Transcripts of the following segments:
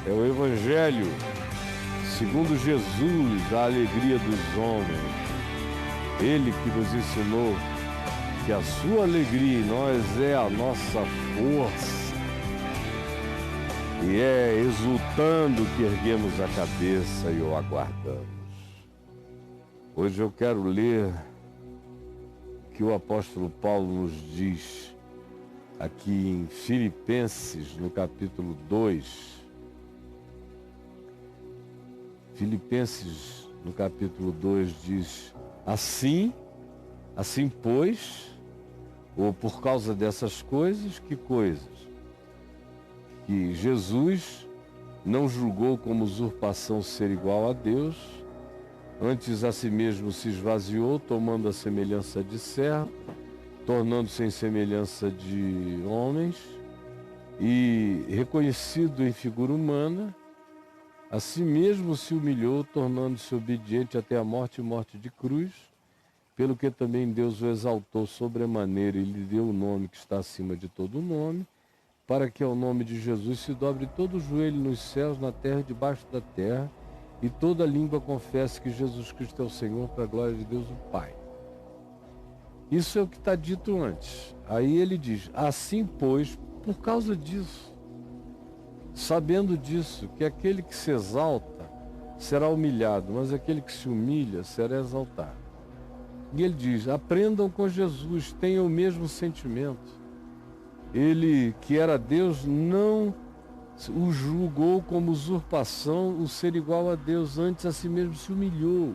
É o Evangelho segundo Jesus, a alegria dos homens. Ele que nos ensinou que a sua alegria em nós é a nossa força. E é exultando que erguemos a cabeça e o aguardamos. Hoje eu quero ler o que o apóstolo Paulo nos diz aqui em Filipenses, no capítulo 2. Filipenses, no capítulo 2, diz: assim pois, ou por causa dessas coisas, que coisas? Que Jesus não julgou como usurpação ser igual a Deus, antes a si mesmo se esvaziou, tomando a semelhança de servo, tornando-se em semelhança de homens, e reconhecido em figura humana, a si mesmo se humilhou, tornando-se obediente até a morte e morte de cruz, pelo que também Deus o exaltou sobremaneira e lhe deu o nome que está acima de todo nome, para que ao nome de Jesus se dobre todo o joelho nos céus, na terra e debaixo da terra, e toda língua confesse que Jesus Cristo é o Senhor, para a glória de Deus o Pai. Isso é o que está dito antes. Aí ele diz: assim pois, por causa disso, sabendo disso, que aquele que se exalta será humilhado, mas aquele que se humilha será exaltado. E ele diz: aprendam com Jesus, tenham o mesmo sentimento. Ele, que era Deus, não o julgou como usurpação o ser igual a Deus, antes a si mesmo se humilhou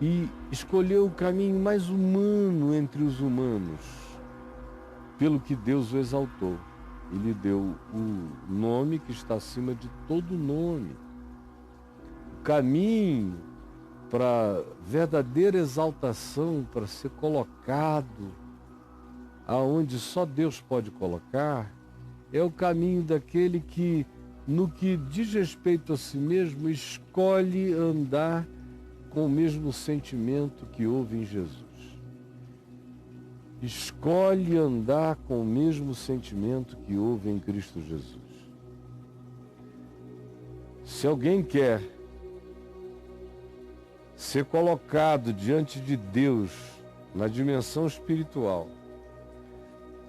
e escolheu o caminho mais humano entre os humanos, pelo que Deus o exaltou. E lhe deu o nome que está acima de todo nome. O caminho para verdadeira exaltação, para ser colocado aonde só Deus pode colocar, é o caminho daquele que, no que diz respeito a si mesmo, escolhe andar com o mesmo sentimento que houve em Jesus. Escolhe andar com o mesmo sentimento que houve em Cristo Jesus. Se alguém quer ser colocado diante de Deus na dimensão espiritual,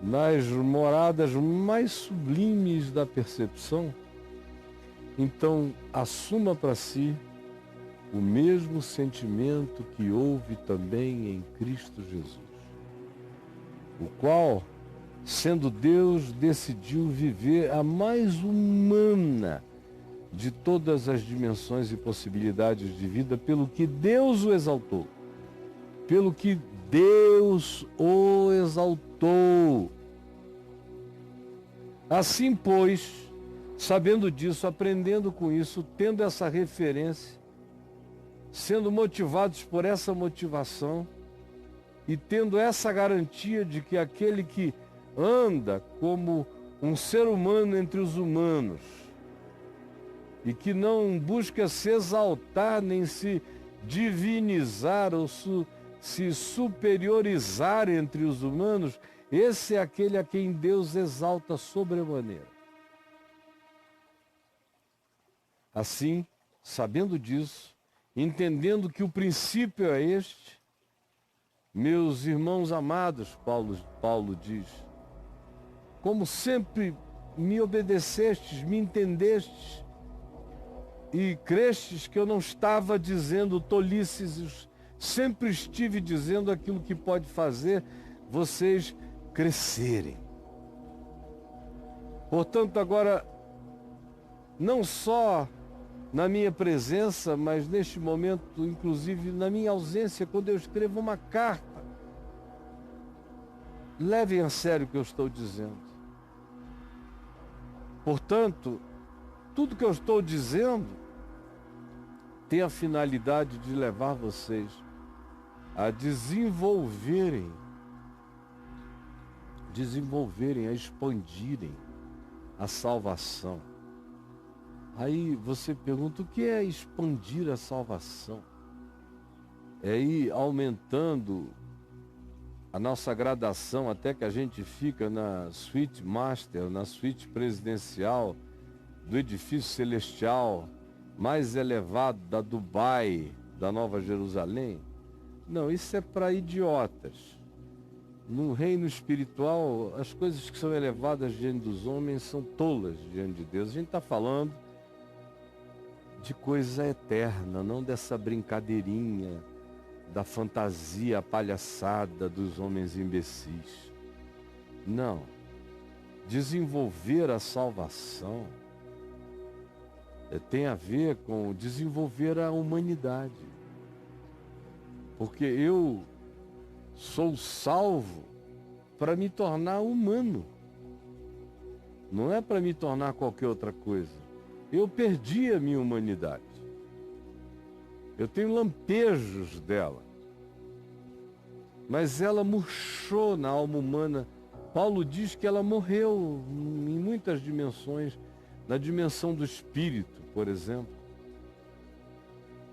nas moradas mais sublimes da percepção, então assuma para si o mesmo sentimento que houve também em Cristo Jesus, o qual, sendo Deus, decidiu viver a mais humana de todas as dimensões e possibilidades de vida, pelo que Deus o exaltou. Pelo que Deus o exaltou. Assim, pois, sabendo disso, aprendendo com isso, tendo essa referência, sendo motivados por essa motivação e tendo essa garantia de que aquele que anda como um ser humano entre os humanos e que não busca se exaltar nem se divinizar ou se superiorizar entre os humanos, esse é aquele a quem Deus exalta sobremaneira. Assim, sabendo disso, entendendo que o princípio é este, meus irmãos amados, Paulo diz, como sempre me obedecestes, me entendestes e crestes que eu não estava dizendo tolices, sempre estive dizendo aquilo que pode fazer vocês crescerem. Portanto, agora, não só na minha presença, mas neste momento, inclusive na minha ausência, quando eu escrevo uma carta, levem a sério o que eu estou dizendo. Portanto, tudo que eu estou dizendo tem a finalidade de levar vocês a desenvolverem, a expandirem a salvação. Aí você pergunta, o que é expandir a salvação? É ir aumentando a nossa gradação até que a gente fica na suíte master, na suíte presidencial, do edifício celestial mais elevado da Dubai, da Nova Jerusalém. Não, isso é para idiotas. No reino espiritual, as coisas que são elevadas diante dos homens são tolas diante de Deus. A gente está falando de coisa eterna, não dessa brincadeirinha da fantasia palhaçada dos homens imbecis. Não. Desenvolver a salvação tem a ver com desenvolver a humanidade. Porque eu sou salvo para me tornar humano. Não é para me tornar qualquer outra coisa. Eu perdi a minha humanidade. Eu tenho lampejos dela. Mas ela murchou na alma humana. Paulo diz que ela morreu em muitas dimensões. Na dimensão do espírito, por exemplo.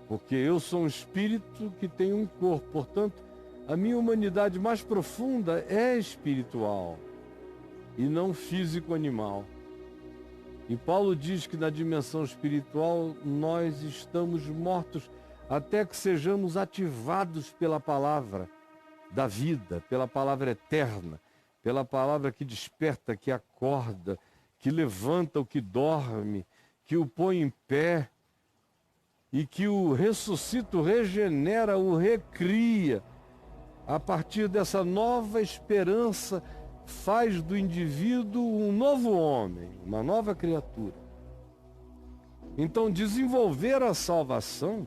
Porque eu sou um espírito que tem um corpo. Portanto, a minha humanidade mais profunda é espiritual e não físico-animal. E Paulo diz que na dimensão espiritual nós estamos mortos até que sejamos ativados pela palavra da vida, pela palavra eterna, pela palavra que desperta, que acorda, que levanta o que dorme, que o põe em pé e que o ressuscita, o regenera, o recria. A partir dessa nova esperança, faz do indivíduo um novo homem, uma nova criatura. Então, desenvolver a salvação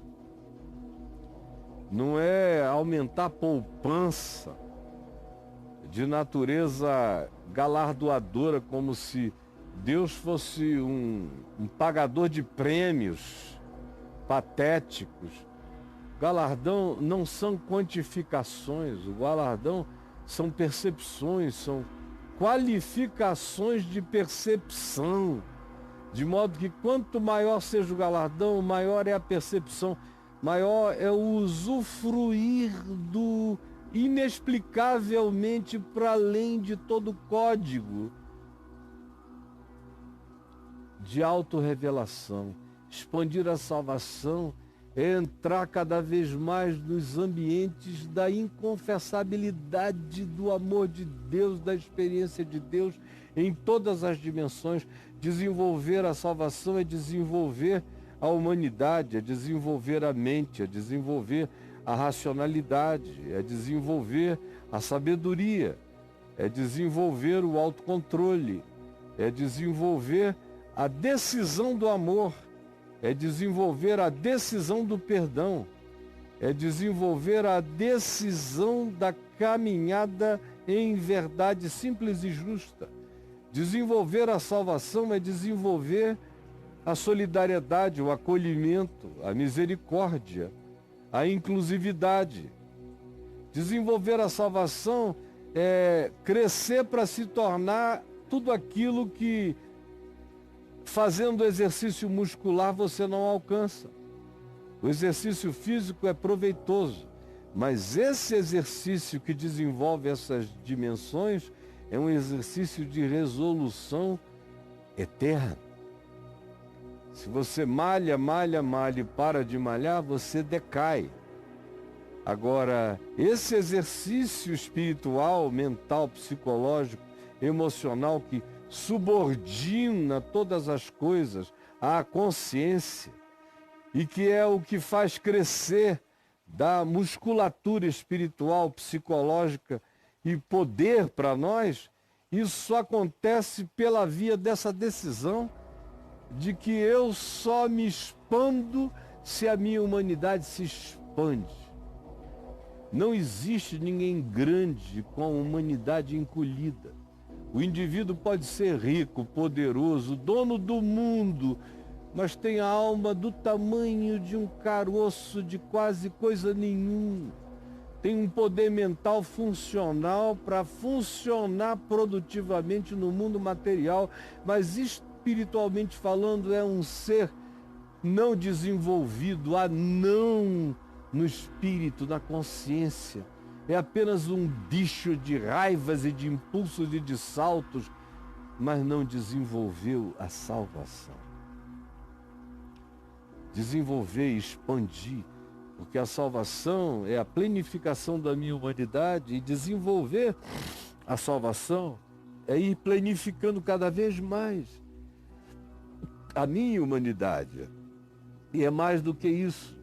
não é aumentar a poupança de natureza galardoadora, como se Deus fosse um pagador de prêmios patéticos. Galardão não são quantificações, o galardão são percepções, são qualificações de percepção, de modo que quanto maior seja o galardão, maior é a percepção, maior é o usufruir do inexplicavelmente para além de todo código de autorrevelação. Expandir a salvação é entrar cada vez mais nos ambientes da inconfessabilidade do amor de Deus, da experiência de Deus em todas as dimensões. Desenvolver a salvação é desenvolver a humanidade, é desenvolver a mente, é desenvolver a racionalidade, é desenvolver a sabedoria, é desenvolver o autocontrole, é desenvolver a decisão do amor, é desenvolver a decisão do perdão, é desenvolver a decisão da caminhada em verdade simples e justa. Desenvolver a salvação é desenvolver a solidariedade, o acolhimento, a misericórdia, a inclusividade. Desenvolver a salvação é crescer para se tornar tudo aquilo que, fazendo exercício muscular, você não alcança. O exercício físico é proveitoso, mas esse exercício que desenvolve essas dimensões é um exercício de resolução eterna. Se você malha e para de malhar, você decai. Agora, esse exercício espiritual, mental, psicológico, emocional, que subordina todas as coisas à consciência e que é o que faz crescer da musculatura espiritual, psicológica e poder para nós, isso acontece pela via dessa decisão de que eu só me expando se a minha humanidade se expande. Não existe ninguém grande com a humanidade encolhida. O indivíduo pode ser rico, poderoso, dono do mundo, mas tem a alma do tamanho de um caroço de quase coisa nenhuma. Tem um poder mental funcional para funcionar produtivamente no mundo material, mas espiritualmente falando é um ser não desenvolvido, anão no espírito, na consciência. É apenas um bicho de raivas e de impulsos e de saltos, mas não desenvolveu a salvação. desenvolver e expandir, porque a salvação é a plenificação da minha humanidade, e desenvolver a salvação é ir plenificando cada vez mais a minha humanidade. E é mais do que isso.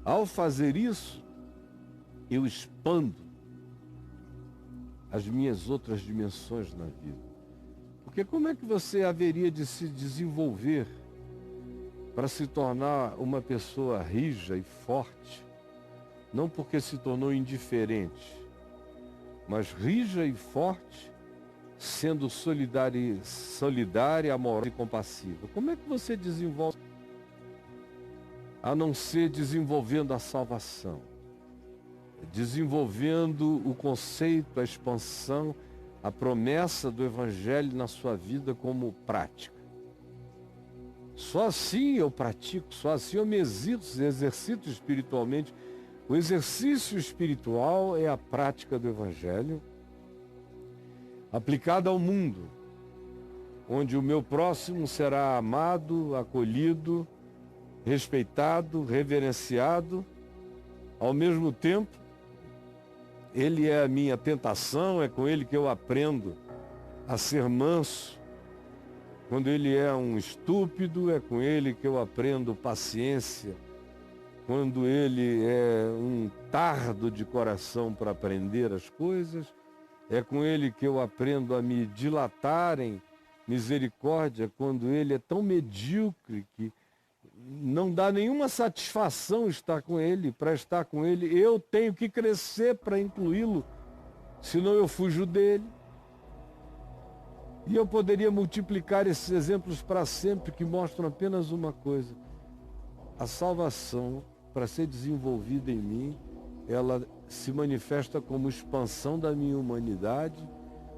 Ao fazer isso, eu expando as minhas outras dimensões na vida. Porque como é que você haveria de se desenvolver para se tornar uma pessoa rija e forte? Não porque se tornou indiferente, mas rija e forte, sendo solidária, amorosa e compassiva. Como é que você desenvolve? A não ser desenvolvendo a salvação, desenvolvendo o conceito, a expansão, a promessa do Evangelho na sua vida como prática. Só assim eu pratico, só assim eu me exercito espiritualmente. O exercício espiritual é a prática do Evangelho aplicada ao mundo, onde o meu próximo será amado, acolhido, respeitado, reverenciado. Ao mesmo tempo, ele é a minha tentação, é com ele que eu aprendo a ser manso. Quando ele é um estúpido, é com ele que eu aprendo paciência. Quando ele é um tardo de coração para aprender as coisas, é com ele que eu aprendo a me dilatar em misericórdia. Quando ele é tão medíocre que não dá nenhuma satisfação estar com ele, para estar com ele, eu tenho que crescer para incluí-lo, senão eu fujo dele. E eu poderia multiplicar esses exemplos para sempre, que mostram apenas uma coisa: a salvação, para ser desenvolvida em mim, ela se manifesta como expansão da minha humanidade,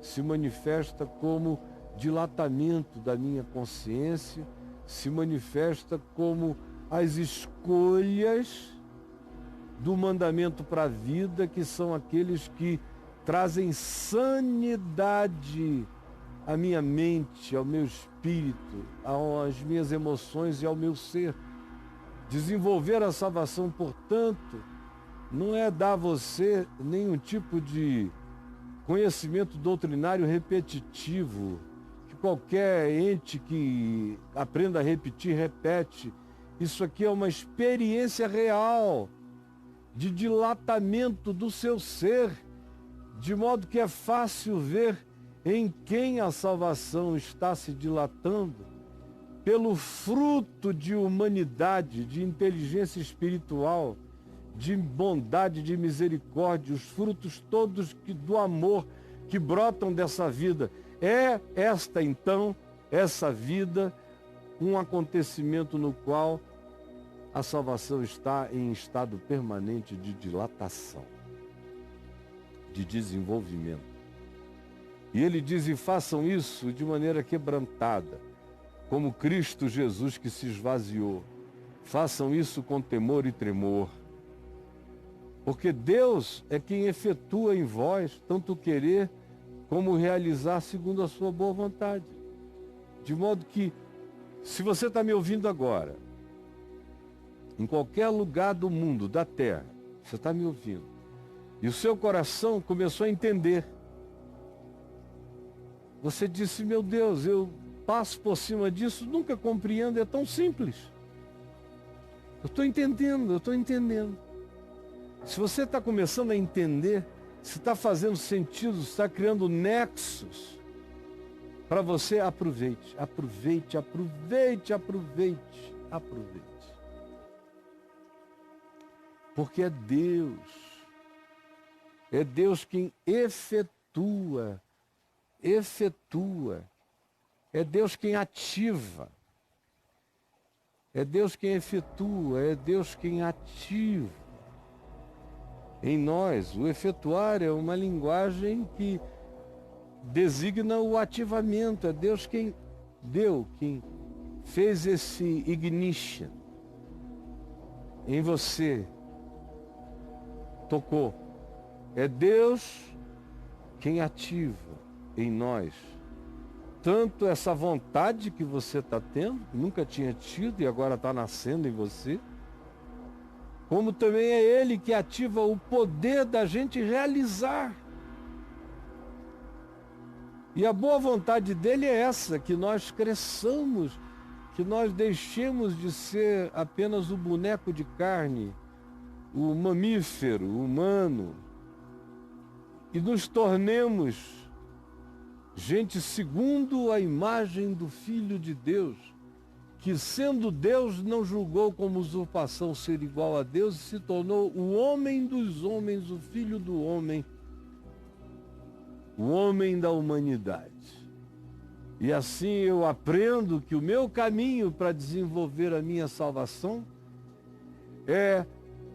se manifesta como dilatamento da minha consciência, se manifesta como as escolhas do mandamento para a vida, que são aqueles que trazem sanidade à minha mente, ao meu espírito, às minhas emoções e ao meu ser. Desenvolver a salvação, portanto, não é dar a você nenhum tipo de conhecimento doutrinário repetitivo, que qualquer ente que aprenda a repetir, repete. Isso aqui é uma experiência real de dilatamento do seu ser, de modo que é fácil ver em quem a salvação está se dilatando, pelo fruto de humanidade, de inteligência espiritual, de bondade, de misericórdia, os frutos todos do amor que brotam dessa vida. É esta, então, essa vida, um acontecimento no qual a salvação está em estado permanente de dilatação, de desenvolvimento. E ele diz: e façam isso de maneira quebrantada, como Cristo Jesus que se esvaziou. Façam isso com temor e tremor. Porque Deus é quem efetua em vós tanto querer como realizar segundo a sua boa vontade. De modo que, se você está me ouvindo agora, em qualquer lugar do mundo, da terra, você está me ouvindo, e o seu coração começou a entender, você disse: meu Deus, eu passo por cima disso, nunca compreendo, é tão simples. Eu estou entendendo. Se você está começando a entender, se está fazendo sentido, se está criando nexos, para você, aproveite. Porque é Deus quem efetua, é Deus quem ativa, é Deus quem efetua, é Deus quem ativa em nós. O efetuar é uma linguagem que designa o ativamento. É Deus quem fez esse ignition em você, tocou. É Deus quem ativa em nós tanto essa vontade que você está tendo, nunca tinha tido e agora está nascendo em você, como também é Ele que ativa o poder da gente realizar. E a boa vontade dele é essa, que nós cresçamos, que nós deixemos de ser apenas o boneco de carne, o mamífero, o humano, e nos tornemos gente segundo a imagem do Filho de Deus, que sendo Deus não julgou como usurpação ser igual a Deus e se tornou o homem dos homens, o Filho do homem, o homem da humanidade. E assim eu aprendo que o meu caminho para desenvolver a minha salvação é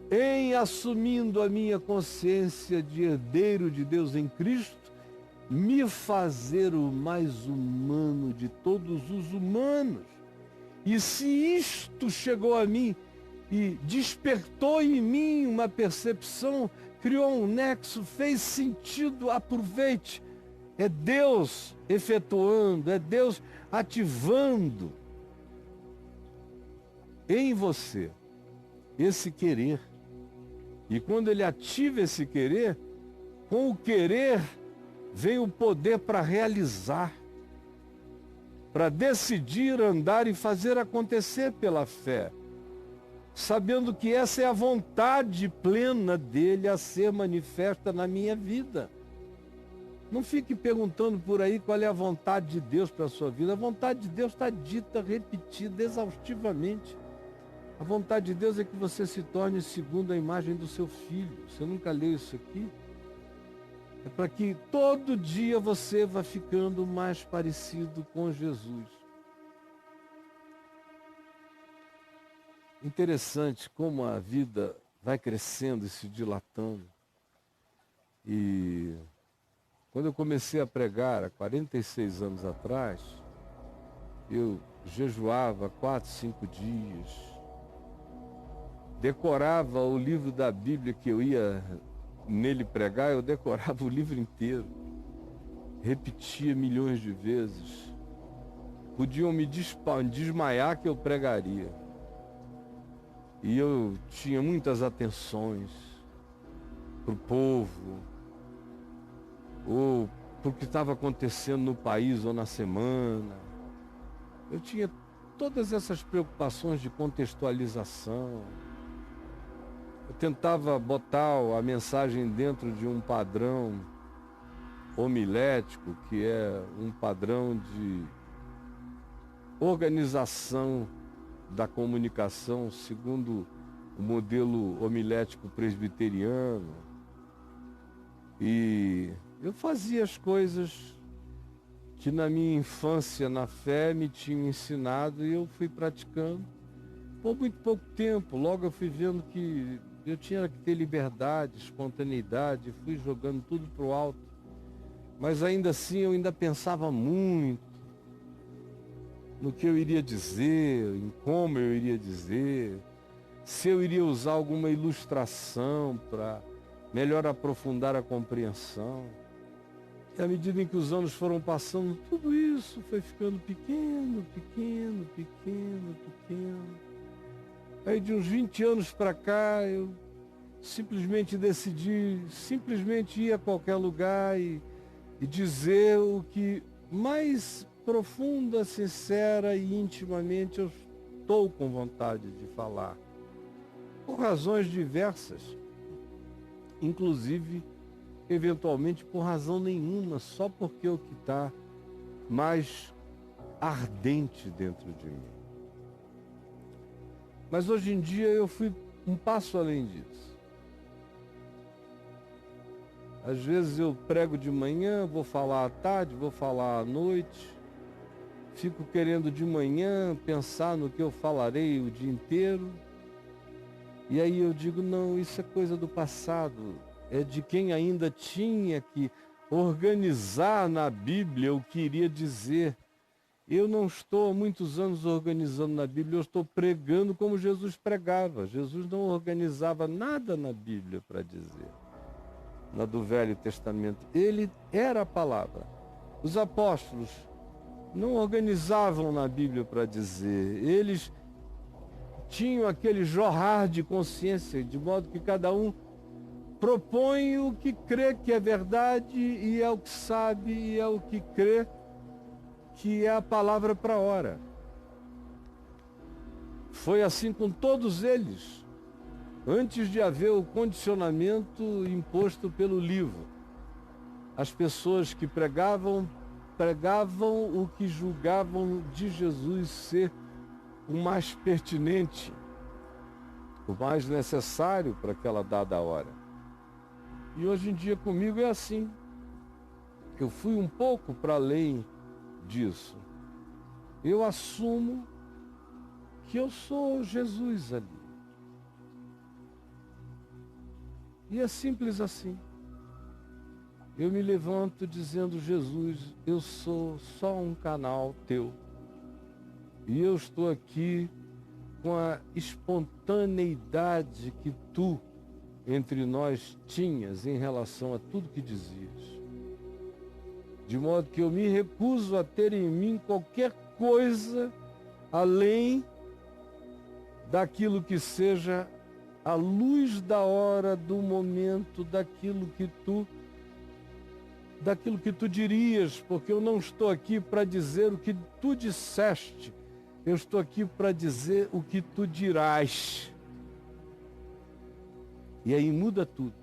em assumindo a minha consciência de herdeiro de Deus em Cristo, me fazer o mais humano de todos os humanos. E se isto chegou a mim e despertou em mim uma percepção, criou um nexo, fez sentido, aproveite. É Deus efetuando, é Deus ativando em você esse querer. E quando Ele ativa esse querer, com o querer vem o poder para realizar, para decidir, andar e fazer acontecer pela fé, sabendo que essa é a vontade plena dele a ser manifesta na minha vida. Não fique perguntando por aí qual é a vontade de Deus para a sua vida. A vontade de Deus está dita, repetida, exaustivamente. A vontade de Deus é que você se torne segundo a imagem do seu Filho. Você nunca leu isso aqui? É para que todo dia você vá ficando mais parecido com Jesus. Interessante como a vida vai crescendo e se dilatando. E quando eu comecei a pregar, há 46 anos atrás, eu jejuava 4, 5 dias, decorava o livro da Bíblia que eu ia nele pregar, eu decorava o livro inteiro, repetia milhões de vezes. Podiam me desmaiar que eu pregaria. E eu tinha muitas atenções para o povo, ou para o que estava acontecendo no país ou na semana. Eu tinha todas essas preocupações de contextualização. Eu tentava botar a mensagem dentro de um padrão homilético, que é um padrão de organização da comunicação segundo o modelo homilético presbiteriano. E eu fazia as coisas que na minha infância na fé me tinham ensinado e eu fui praticando por muito pouco tempo. Logo eu fui vendo que eu tinha que ter liberdade, espontaneidade, fui jogando tudo para o alto. Mas ainda assim eu ainda pensava muito no que eu iria dizer, em como eu iria dizer, se eu iria usar alguma ilustração para melhor aprofundar a compreensão. E à medida em que os anos foram passando, tudo isso foi ficando pequeno. Aí de uns 20 anos para cá, eu simplesmente decidi, ir a qualquer lugar e dizer o que mais profunda, sincera e intimamente eu estou com vontade de falar. Por razões diversas, inclusive, eventualmente por razão nenhuma, só porque é o que está mais ardente dentro de mim. Mas hoje em dia eu fui um passo além disso. Às vezes eu prego de manhã, vou falar à tarde, vou falar à noite, fico querendo de manhã pensar no que eu falarei o dia inteiro, e aí eu digo, não, isso é coisa do passado, é de quem ainda tinha que organizar na Bíblia o que iria dizer. Eu não estou há muitos anos organizando na Bíblia, eu estou pregando como Jesus pregava. Jesus não organizava nada na Bíblia para dizer, na do Velho Testamento. Ele era a palavra. Os apóstolos não organizavam na Bíblia para dizer. Eles tinham aquele jorrar de consciência, de modo que cada um propõe o que crê que é verdade e é o que sabe e é o que crê que é a palavra para a hora. Foi assim com todos eles, antes de haver o condicionamento imposto pelo livro. As pessoas que pregavam o que julgavam de Jesus ser o mais pertinente, o mais necessário para aquela dada hora. E hoje em dia comigo é assim. Eu fui um pouco para além disso. Eu assumo que eu sou Jesus ali. E é simples assim. Eu me levanto dizendo: Jesus, eu sou só um canal teu. E eu estou aqui com a espontaneidade que tu, entre nós, tinhas em relação a tudo que dizias. De modo que eu me recuso a ter em mim qualquer coisa além daquilo que seja a luz da hora, do momento, daquilo que tu dirias, porque eu não estou aqui para dizer o que tu disseste, eu estou aqui para dizer o que tu dirás. E aí muda tudo.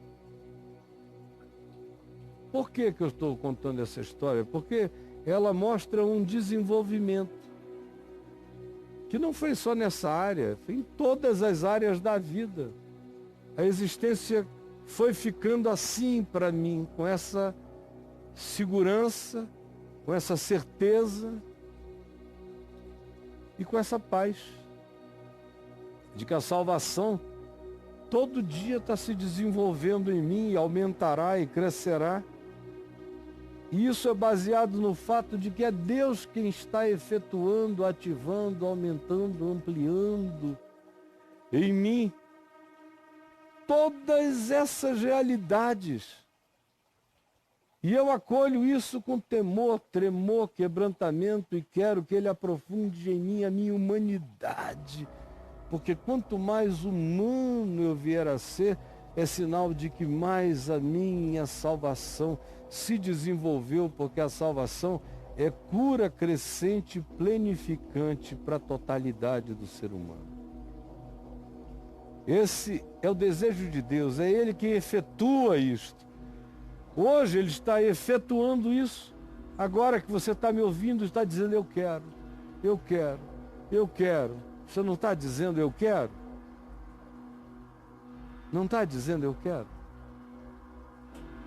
Por que eu estou contando essa história? Porque ela mostra um desenvolvimento que não foi só nessa área, foi em todas as áreas da vida. A existência foi ficando assim para mim, com essa segurança, com essa certeza e com essa paz de que a salvação todo dia está se desenvolvendo em mim e aumentará e crescerá. E isso é baseado no fato de que é Deus quem está efetuando, ativando, aumentando, ampliando em mim todas essas realidades. E eu acolho isso com temor, tremor, quebrantamento e quero que Ele aprofunde em mim a minha humanidade. Porque quanto mais humano eu vier a ser, é sinal de que mais a minha salvação se desenvolveu, porque a salvação é cura crescente e plenificante para a totalidade do ser humano. Esse é o desejo de Deus, é Ele que efetua isto. Hoje Ele está efetuando isso. Agora que você está me ouvindo, está dizendo: eu quero, eu quero, eu quero. Você não está dizendo eu quero? Não está dizendo eu quero?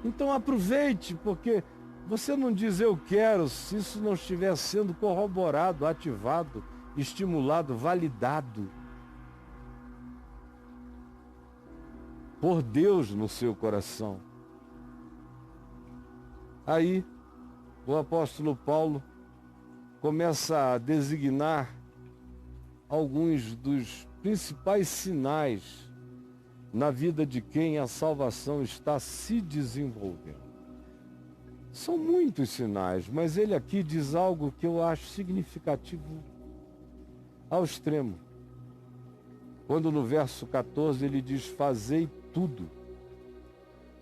Então aproveite, porque você não diz eu quero se isso não estiver sendo corroborado, ativado, estimulado, validado por Deus no seu coração. Aí o apóstolo Paulo começa a designar alguns dos principais sinais na vida de quem a salvação está se desenvolvendo. São muitos sinais, mas ele aqui diz algo que eu acho significativo ao extremo. Quando no verso 14 ele diz: fazei tudo,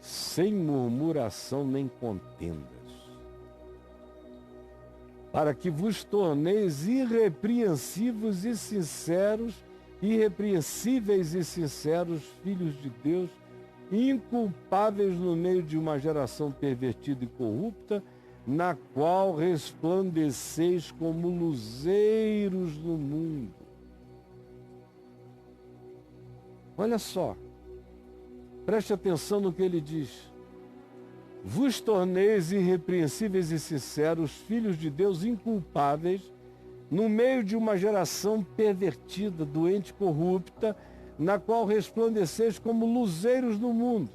sem murmuração nem contendas, para que vos torneis irrepreensíveis e sinceros, irrepreensíveis e sinceros, filhos de Deus, inculpáveis no meio de uma geração pervertida e corrupta, na qual resplandeceis como luzeiros no mundo. Olha só, preste atenção no que ele diz. Vos torneis irrepreensíveis e sinceros, filhos de Deus, inculpáveis, no meio de uma geração pervertida, doente, corrupta, na qual resplandeceis como luzeiros no mundo.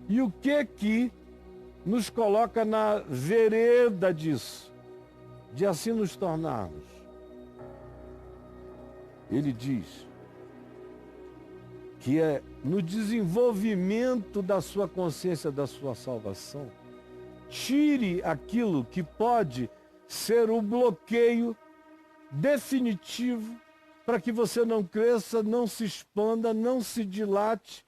E o que nos coloca na vereda disso, de assim nos tornarmos? Ele diz que é no desenvolvimento da sua consciência, da sua salvação, tire aquilo que pode ser o bloqueio definitivo para que você não cresça, não se expanda, não se dilate,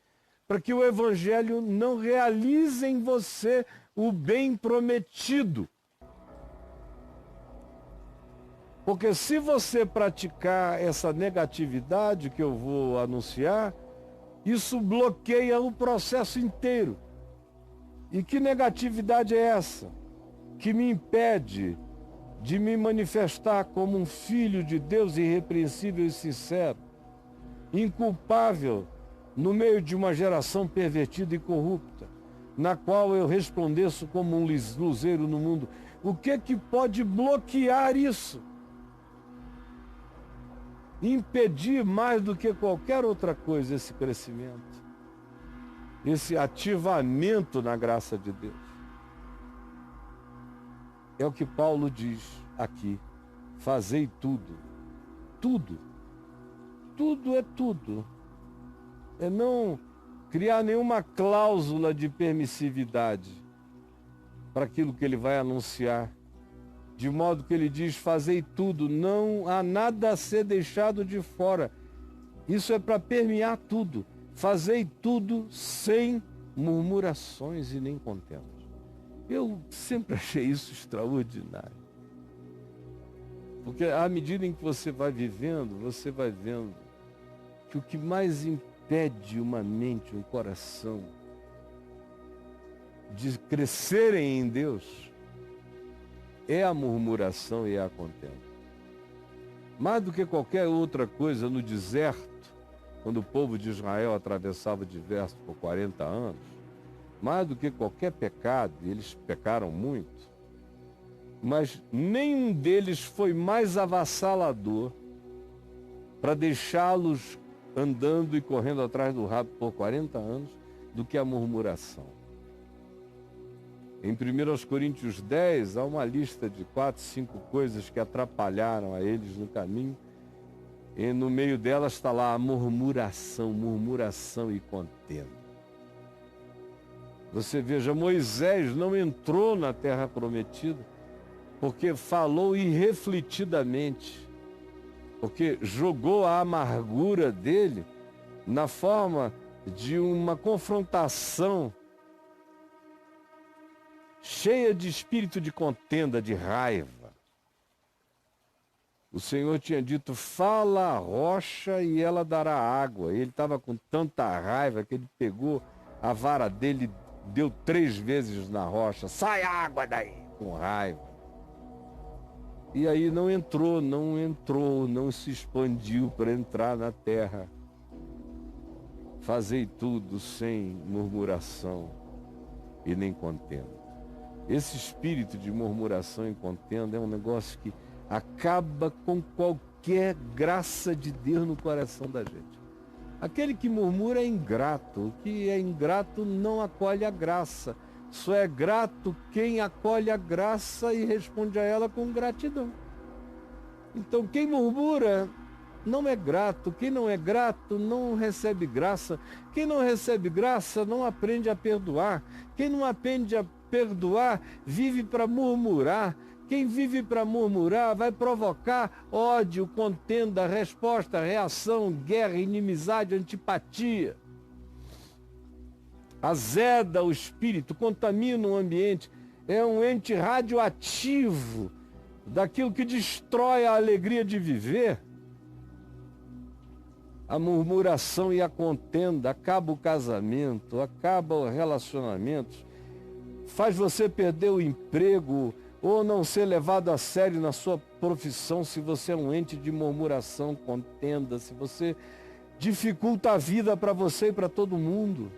para que o Evangelho não realize em você o bem prometido. Porque se você praticar essa negatividade que eu vou anunciar, isso bloqueia o processo inteiro. E que negatividade é essa? Que me impede de me manifestar como um filho de Deus irrepreensível e sincero, inculpável, no meio de uma geração pervertida e corrupta, na qual eu resplandeço como um luzeiro no mundo. O que pode bloquear isso? Impedir mais do que qualquer outra coisa esse crescimento, esse ativamento na graça de Deus. É o que Paulo diz aqui: fazei tudo. Tudo. Tudo é tudo. É não criar nenhuma cláusula de permissividade para aquilo que ele vai anunciar. De modo que ele diz: fazei tudo, não há nada a ser deixado de fora. Isso é para permear tudo. Fazei tudo sem murmurações e nem contendas. Eu sempre achei isso extraordinário. Porque à medida em que você vai vivendo, você vai vendo que o que mais impede uma mente, um coração, de crescerem em Deus é a murmuração e a contenda. Mais do que qualquer outra coisa no deserto, quando o povo de Israel atravessava o deserto por 40 anos, mais do que qualquer pecado, e eles pecaram muito, mas nenhum deles foi mais avassalador para deixá-los andando e correndo atrás do rabo por 40 anos do que a murmuração. Em 1 Coríntios 10, há uma lista de 4, 5 coisas que atrapalharam a eles no caminho, e no meio delas está lá a murmuração e contenda. Você veja, Moisés não entrou na terra prometida porque falou irrefletidamente, porque jogou a amargura dele na forma de uma confrontação cheia de espírito de contenda, de raiva. O Senhor tinha dito: fala a rocha e ela dará água. Ele estava com tanta raiva que ele pegou a vara dele, deu 3 vezes na rocha: sai água daí, com raiva. E aí não entrou, não se expandiu para entrar na terra. Fazei tudo sem murmuração e nem contenda. Esse espírito de murmuração e contenda é um negócio que acaba com qualquer graça de Deus no coração da gente. Aquele que murmura é ingrato. O que é ingrato não acolhe a graça. Só é grato quem acolhe a graça e responde a ela com gratidão. Então, quem murmura não é grato. Quem não é grato não recebe graça. Quem não recebe graça não aprende a perdoar. Quem não aprende a perdoar vive para murmurar. Quem vive para murmurar vai provocar ódio, contenda, resposta, reação, guerra, inimizade, antipatia. Azeda o espírito, contamina o ambiente, é um ente radioativo daquilo que destrói a alegria de viver. A murmuração e a contenda acaba o casamento, acaba o relacionamento, faz você perder o emprego ou não ser levado a sério na sua profissão se você é um ente de murmuração, contenda, se você dificulta a vida para você e para todo mundo.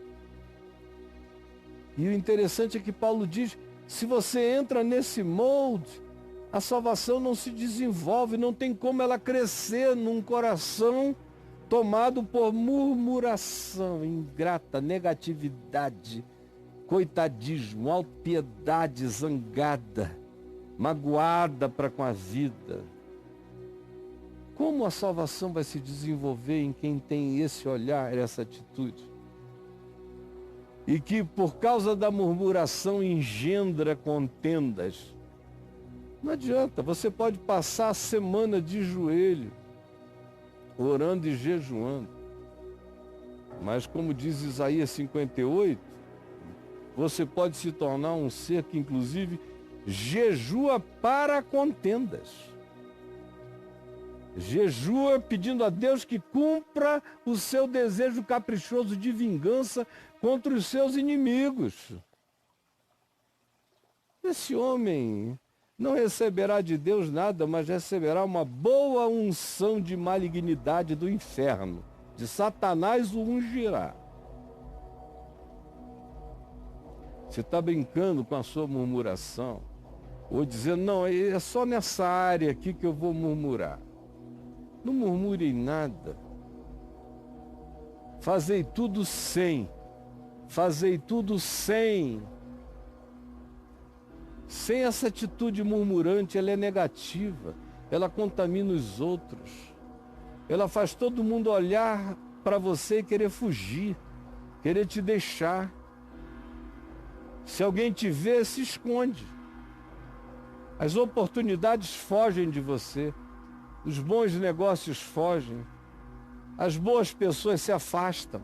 E o interessante é que Paulo diz: se você entra nesse molde, a salvação não se desenvolve, não tem como ela crescer num coração tomado por murmuração ingrata, negatividade, coitadismo, autopiedade zangada, magoada para com a vida. Como a salvação vai se desenvolver em quem tem esse olhar, essa atitude? E que por causa da murmuração engendra contendas, Não adianta, você pode passar a semana de joelho, orando e jejuando. Mas como diz Isaías 58, você pode se tornar um ser que inclusive jejua para contendas. Jejua pedindo a Deus que cumpra o seu desejo caprichoso de vingança contra os seus inimigos. Esse homem não receberá de Deus nada, mas receberá uma boa unção de malignidade do inferno. De Satanás o ungirá. Você está brincando com a sua murmuração, ou dizendo, não, é só nessa área aqui que eu vou murmurar. Não murmure em nada. Fazei tudo sem. Fazei tudo sem. Sem essa atitude murmurante, ela é negativa. Ela contamina os outros. Ela faz todo mundo olhar para você e querer fugir, querer te deixar. Se alguém te vê, se esconde. As oportunidades fogem de você. Os bons negócios fogem. As boas pessoas se afastam.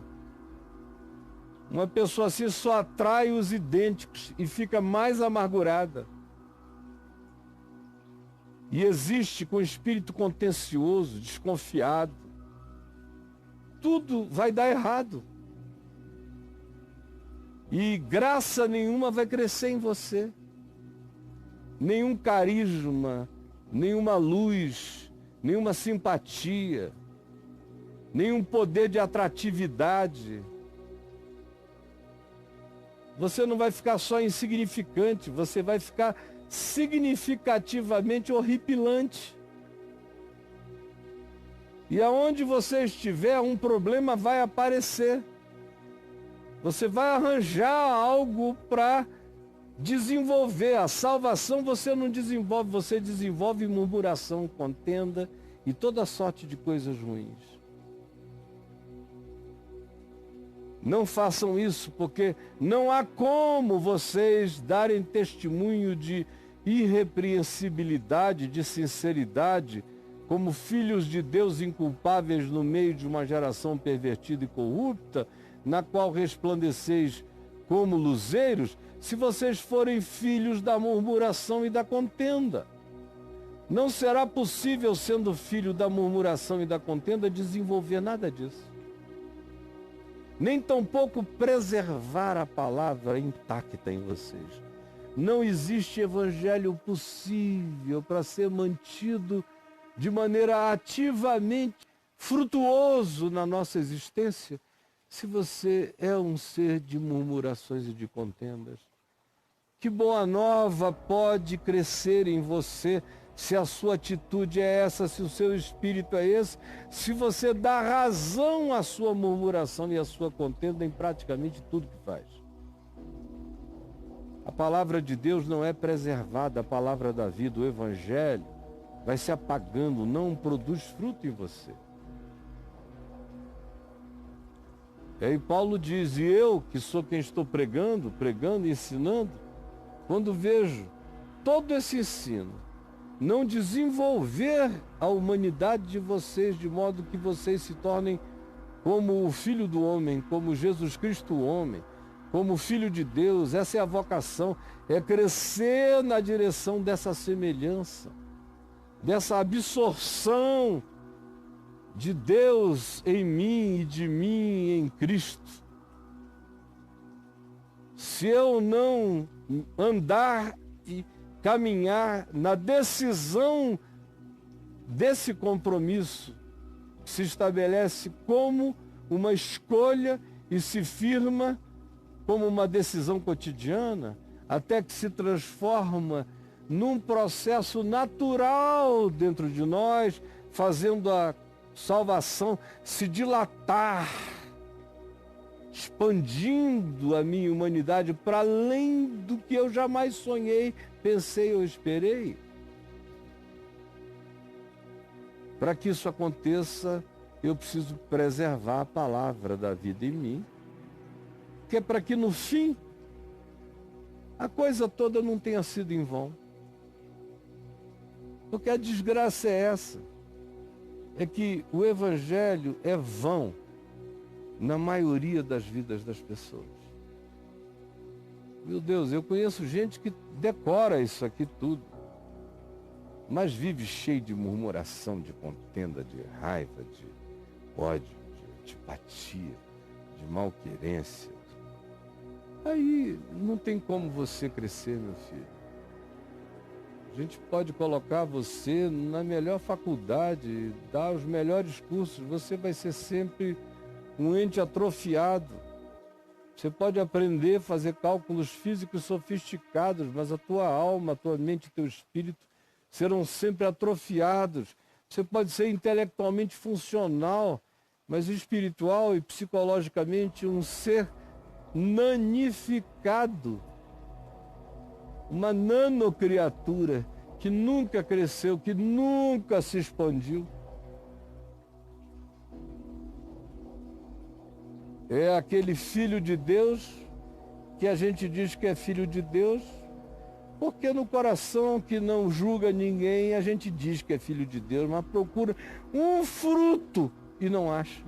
Uma pessoa assim só atrai os idênticos e fica mais amargurada. E existe com espírito contencioso, desconfiado. Tudo vai dar errado. E graça nenhuma vai crescer em você. Nenhum carisma, nenhuma luz, nenhuma simpatia, nenhum poder de atratividade. Você não vai ficar só insignificante, você vai ficar significativamente horripilante. E aonde você estiver, um problema vai aparecer. Você vai arranjar algo para desenvolver. A salvação você não desenvolve, você desenvolve murmuração, contenda e toda sorte de coisas ruins. Não façam isso, porque não há como vocês darem testemunho de irrepreensibilidade, de sinceridade, como filhos de Deus inculpáveis no meio de uma geração pervertida e corrupta, na qual resplandeceis como luzeiros, se vocês forem filhos da murmuração e da contenda. Não será possível, sendo filho da murmuração e da contenda, desenvolver nada disso. Nem tampouco preservar a palavra intacta em vocês. Não existe evangelho possível para ser mantido de maneira ativamente frutuoso na nossa existência, se você é um ser de murmurações e de contendas. Que boa nova pode crescer em você se a sua atitude é essa, se o seu espírito é esse, se você dá razão à sua murmuração e à sua contenda em praticamente tudo que faz. A palavra de Deus não é preservada, a palavra da vida, o evangelho, vai se apagando, não produz fruto em você. E aí Paulo diz, e eu, que sou quem estou pregando e ensinando, quando vejo todo esse ensino, não desenvolver a humanidade de vocês, de modo que vocês se tornem como o Filho do Homem, como Jesus Cristo o homem, como Filho de Deus. Essa é a vocação, é crescer na direção dessa semelhança, dessa absorção de Deus em mim e de mim em Cristo. Se eu não andar e caminhar na decisão desse compromisso, que se estabelece como uma escolha e se firma como uma decisão cotidiana, até que se transforma num processo natural dentro de nós, fazendo a salvação se dilatar, expandindo a minha humanidade para além do que eu jamais sonhei, pensei ou esperei. Para que isso aconteça, eu preciso preservar a palavra da vida em mim, que é para que no fim a coisa toda não tenha sido em vão. Porque a desgraça é essa, é que o evangelho é vão na maioria das vidas das pessoas. Meu Deus, eu conheço gente que decora isso aqui tudo, mas vive cheio de murmuração, de contenda, de raiva, de ódio, de antipatia, de malquerência. Aí não tem como você crescer, meu filho. A gente pode colocar você na melhor faculdade, dar os melhores cursos, você vai ser sempre um ente atrofiado. Você pode aprender a fazer cálculos físicos sofisticados, mas a tua alma, a tua mente e teu espírito serão sempre atrofiados. Você pode ser intelectualmente funcional, mas espiritual e psicologicamente um ser nanificado. Uma nanocriatura que nunca cresceu, que nunca se expandiu. É aquele filho de Deus que a gente diz que é filho de Deus, porque no coração que não julga ninguém, a gente diz que é filho de Deus, mas procura um fruto e não acha.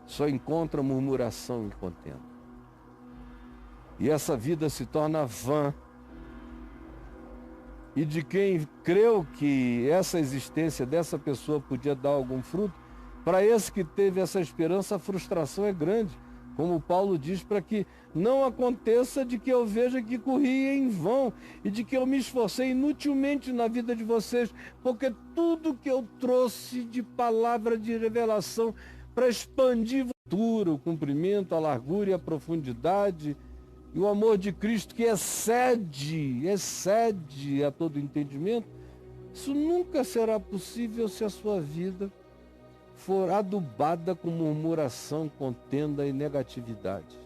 Só encontra murmuração e contenda. E essa vida se torna vã. E de quem creu que essa existência dessa pessoa podia dar algum fruto, para esse que teve essa esperança, a frustração é grande. Como Paulo diz, para que não aconteça de que eu veja que corri em vão e de que eu me esforcei inutilmente na vida de vocês, porque tudo que eu trouxe de palavra de revelação para expandir a altura, o comprimento, a largura e a profundidade, e o amor de Cristo que excede a todo entendimento, isso nunca será possível se a sua vida for adubada com murmuração, contenda e negatividade.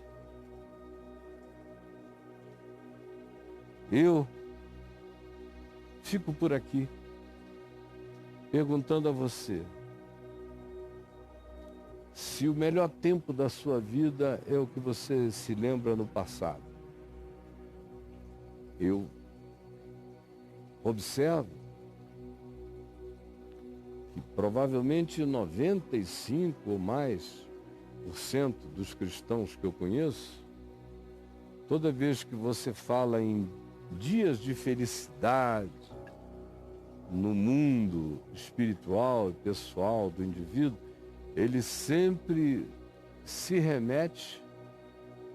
Eu fico por aqui perguntando a você se o melhor tempo da sua vida é o que você se lembra no passado. Eu observo que provavelmente 95% ou mais dos cristãos que eu conheço, toda vez que você fala em dias de felicidade no mundo espiritual e pessoal do indivíduo, ele sempre se remete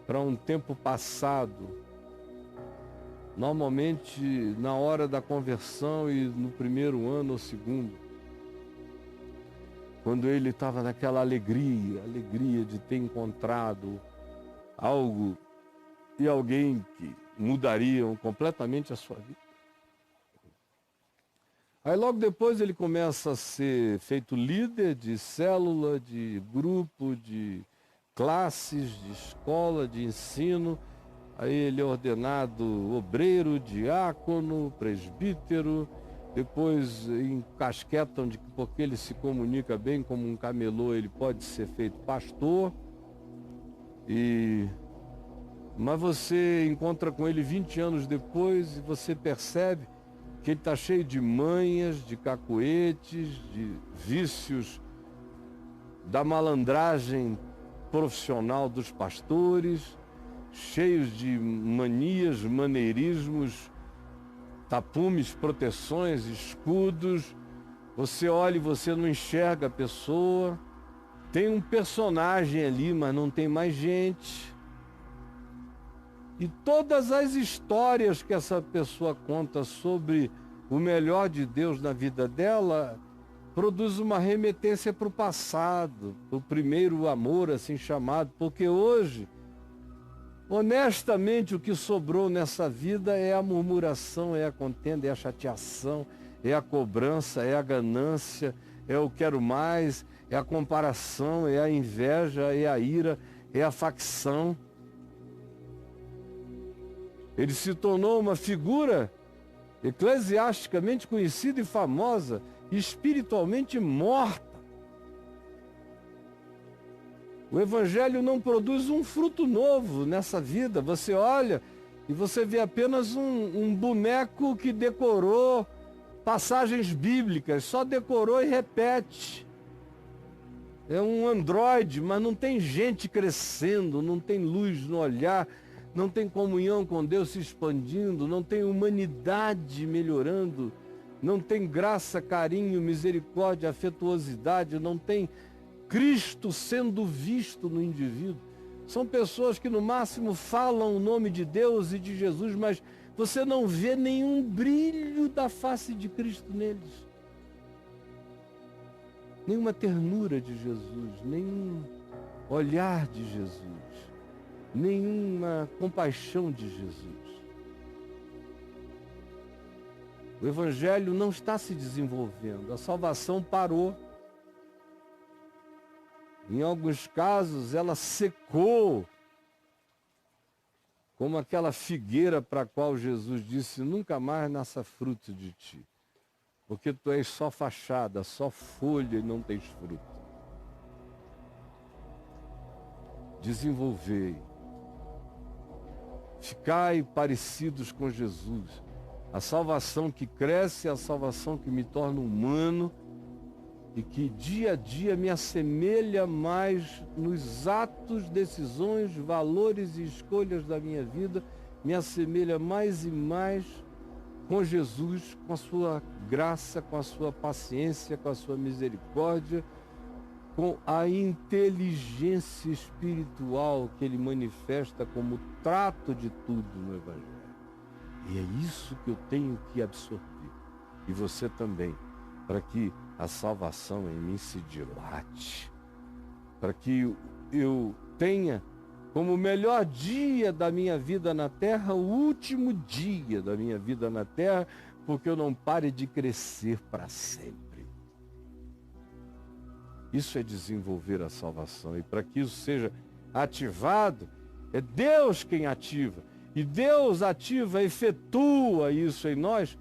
para um tempo passado, normalmente na hora da conversão e no primeiro ano ou segundo, quando ele estava naquela alegria de ter encontrado algo e alguém que mudariam completamente a sua vida. Aí logo depois ele começa a ser feito líder de célula, de grupo, de classes, de escola, de ensino. Aí ele é ordenado obreiro, diácono, presbítero. Depois encasquetam de que porque ele se comunica bem como um camelô, ele pode ser feito pastor. Mas você encontra com ele 20 anos depois e você percebe que ele está cheio de manhas, de cacuetes, de vícios da malandragem profissional dos pastores, cheios de manias, maneirismos, tapumes, proteções, escudos. Você olha e você não enxerga a pessoa. Tem um personagem ali, mas não tem mais gente. E todas as histórias que essa pessoa conta sobre o melhor de Deus na vida dela produz uma remetência para o passado, para o primeiro amor, assim chamado, porque hoje, honestamente, o que sobrou nessa vida é a murmuração, é a contenda, é a chateação, é a cobrança, é a ganância, é o quero mais, é a comparação, é a inveja, é a ira, é a facção. Ele se tornou uma figura eclesiasticamente conhecida e famosa, espiritualmente morta. O Evangelho não produz um fruto novo nessa vida. Você olha E você vê apenas um boneco que decorou passagens bíblicas, só decorou e repete. É um androide, mas não tem gente crescendo, não tem luz no olhar, não tem comunhão com Deus se expandindo, não tem humanidade melhorando, não tem graça, carinho, misericórdia, afetuosidade, não tem Cristo sendo visto no indivíduo. São pessoas que no máximo falam o nome de Deus e de Jesus, mas você não vê nenhum brilho da face de Cristo neles. Nenhuma ternura de Jesus, nenhum olhar de Jesus, nenhuma compaixão de Jesus. O Evangelho não está se desenvolvendo, a salvação parou. Em alguns casos, ela secou, como aquela figueira para a qual Jesus disse, nunca mais nasça fruto de ti, porque tu és só fachada, só folha e não tens fruto. Desenvolvei, ficai parecidos com Jesus. A salvação que cresce é a salvação que me torna humano, e que dia a dia me assemelha mais nos atos, decisões, valores e escolhas da minha vida, me assemelha mais e mais com Jesus, com a sua graça, com a sua paciência, com a sua misericórdia, com a inteligência espiritual que ele manifesta como trato de tudo no Evangelho. E é isso que eu tenho que absorver, e você também, para que a salvação em mim se dilate, para que eu tenha como o melhor dia da minha vida na terra, o último dia da minha vida na terra, porque eu não pare de crescer para sempre. Isso é desenvolver a salvação, e para que isso seja ativado, é Deus quem ativa, e Deus ativa, efetua isso em nós,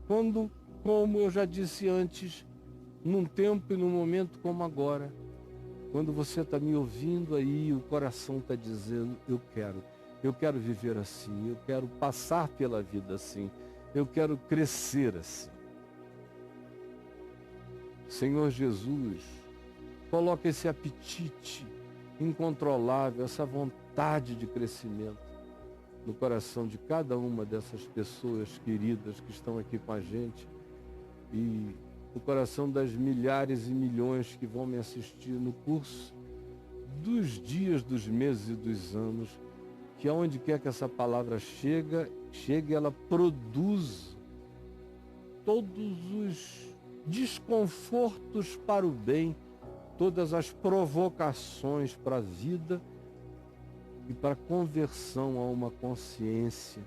quando, como eu já disse antes, num tempo e num momento como agora, quando você está me ouvindo aí, o coração está dizendo, eu quero viver assim, eu quero passar pela vida assim, eu quero crescer assim. Senhor Jesus, coloca esse apetite incontrolável, essa vontade de crescimento no coração de cada uma dessas pessoas queridas que estão aqui com a gente, e no coração das milhares e milhões que vão me assistir no curso dos dias, dos meses e dos anos, que aonde quer que essa palavra chegue, ela produz todos os desconfortos para o bem, todas as provocações para a vida e para a conversão a uma consciência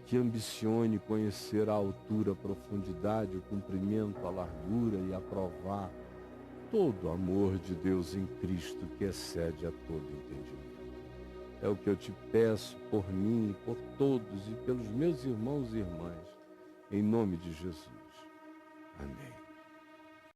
que ambicione conhecer a altura, a profundidade, o comprimento, a largura e aprovar todo o amor de Deus em Cristo que excede a todo entendimento. É o que eu te peço por mim, por todos e pelos meus irmãos e irmãs, em nome de Jesus. Amém.